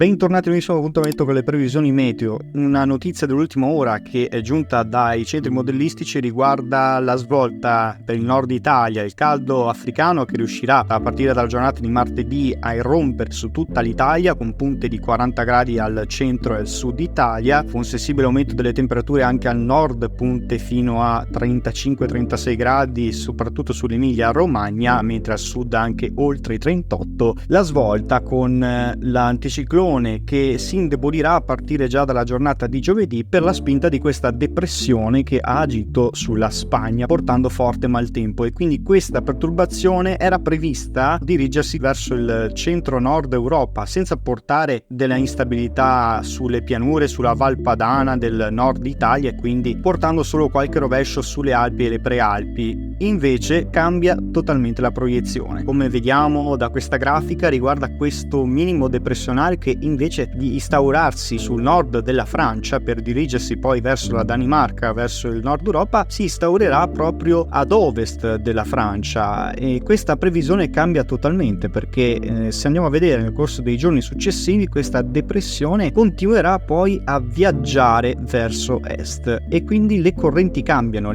Bentornati al nuovissimo appuntamento con le previsioni meteo. Una notizia dell'ultima ora che è giunta dai centri modellistici riguarda la svolta per il nord Italia, il caldo africano che riuscirà a partire dalla giornata di martedì a irrompere su tutta l'Italia con punte di 40 gradi al centro e al sud Italia, con un sensibile aumento delle temperature anche al nord, punte fino a 35-36 gradi soprattutto sull'Emilia Romagna, mentre al sud anche oltre i 38. La svolta con l'anticiclone che si indebolirà a partire già dalla giornata di giovedì per la spinta di questa depressione che ha agito sulla Spagna portando forte maltempo, e quindi questa perturbazione era prevista dirigersi verso il centro-nord Europa senza portare della instabilità sulle pianure, sulla Val Padana del nord Italia, e quindi portando solo qualche rovescio sulle Alpi e le Prealpi. Invece cambia totalmente la proiezione. Come vediamo da questa grafica, riguarda questo minimo depressionale che invece di instaurarsi sul nord della Francia per dirigersi poi verso la Danimarca, verso il nord Europa, si instaurerà proprio ad ovest della Francia, e questa previsione cambia totalmente perché se andiamo a vedere nel corso dei giorni successivi questa depressione continuerà poi a viaggiare verso est e quindi le correnti cambiano,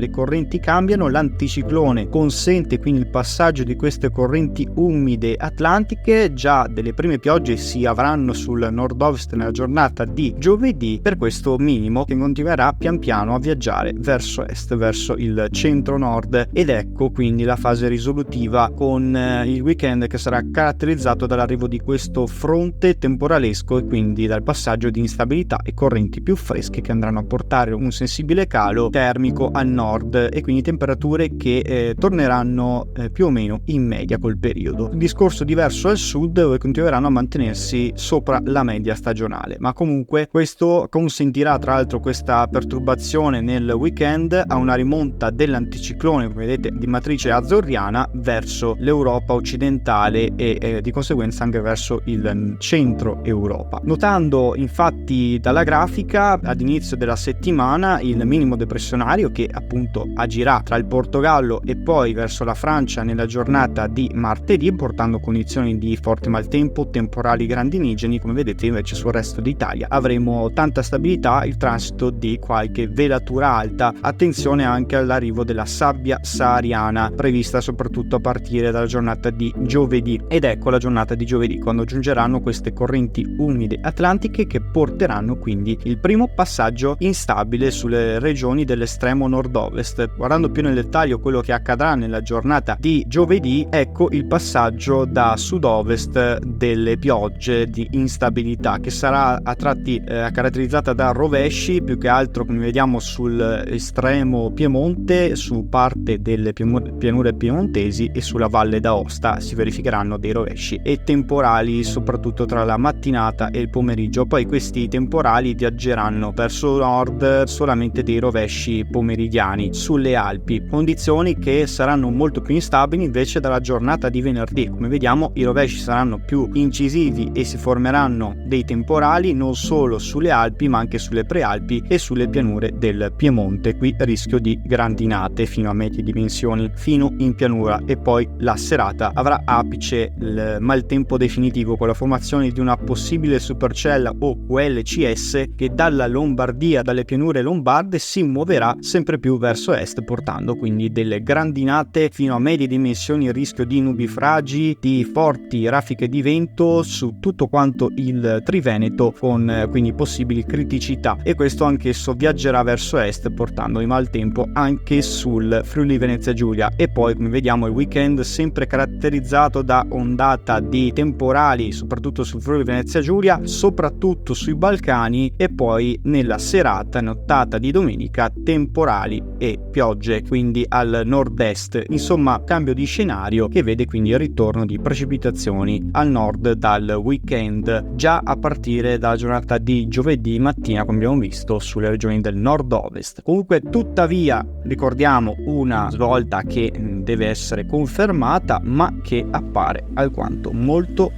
l'anticiclone consente quindi il passaggio di queste correnti umide atlantiche, già delle prime piogge si avranno sul nord-ovest nella giornata di giovedì per questo minimo che continuerà pian piano a viaggiare verso est, verso il centro-nord, ed ecco quindi la fase risolutiva con il weekend che sarà caratterizzato dall'arrivo di questo fronte temporalesco e quindi dal passaggio di instabilità e correnti più fresche che andranno a portare un sensibile calo termico al nord e quindi temperature che torneranno più o meno in media col periodo. Il discorso diverso al sud, dove continueranno a mantenersi sopra la media stagionale, ma comunque questo consentirà, tra l'altro questa perturbazione nel weekend, a una rimonta dell'anticiclone, come vedete, di matrice azzorriana verso l'Europa occidentale e di conseguenza anche verso il centro Europa. Notando infatti dalla grafica ad inizio della settimana il minimo depressionario che appunto agirà tra il Portogallo e poi verso la Francia nella giornata di martedì, portando condizioni di forte maltempo, temporali grandinigeni. Come vedete invece sul resto d'Italia avremo tanta stabilità, il transito di qualche velatura alta, attenzione anche all'arrivo della sabbia sahariana prevista soprattutto a partire dalla giornata di giovedì, ed ecco la giornata di giovedì quando giungeranno queste correnti umide atlantiche che porteranno quindi il primo passaggio instabile sulle regioni dell'estremo nord-ovest. Guardando più nel dettaglio quello che accadrà nella giornata di giovedì, ecco il passaggio da sud-ovest delle piogge di instabilità che sarà a tratti caratterizzata da rovesci, più che altro come vediamo sull'estremo Piemonte, su parte delle pianure piemontesi e sulla Valle d'Aosta si verificheranno dei rovesci e temporali soprattutto tra la mattinata e il pomeriggio. Poi questi temporali viaggeranno verso nord, solamente dei rovesci pomeridiani sulle Alpi, condizioni che saranno molto più instabili invece dalla giornata di venerdì. Come vediamo i rovesci saranno più incisivi e si formeranno dei temporali non solo sulle Alpi ma anche sulle Prealpi e sulle pianure del Piemonte. Qui rischio di grandinate fino a medie dimensioni fino in pianura, e poi la serata avrà apice il maltempo definitivo con la formazione di una possibile supercella o QLCS che dalla Lombardia, dalle pianure lombarde, si muoverà sempre più verso est, portando quindi delle grandinate fino a medie dimensioni, il rischio di nubifragi, di forti raffiche di vento su tutto quanto il Triveneto, con quindi possibili criticità, e questo anch'esso viaggerà verso est portando il maltempo anche sul Friuli Venezia Giulia. E poi come vediamo il weekend sempre caratterizzato da ondata di temporali soprattutto sul Friuli Venezia Giulia, soprattutto sui Balcani, e poi nella serata nottata di domenica temporali e piogge quindi al nord-est. Insomma, cambio di scenario che vede quindi il ritorno di precipitazioni al nord dal weekend, già a partire dalla giornata di giovedì mattina, come abbiamo visto sulle regioni del nord-ovest. Comunque, tuttavia, ricordiamo una svolta che deve essere confermata, ma che appare alquanto molto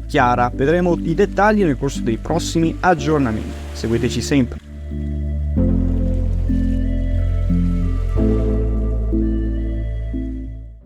chiara. Vedremo i dettagli nel corso dei prossimi aggiornamenti. Seguiteci sempre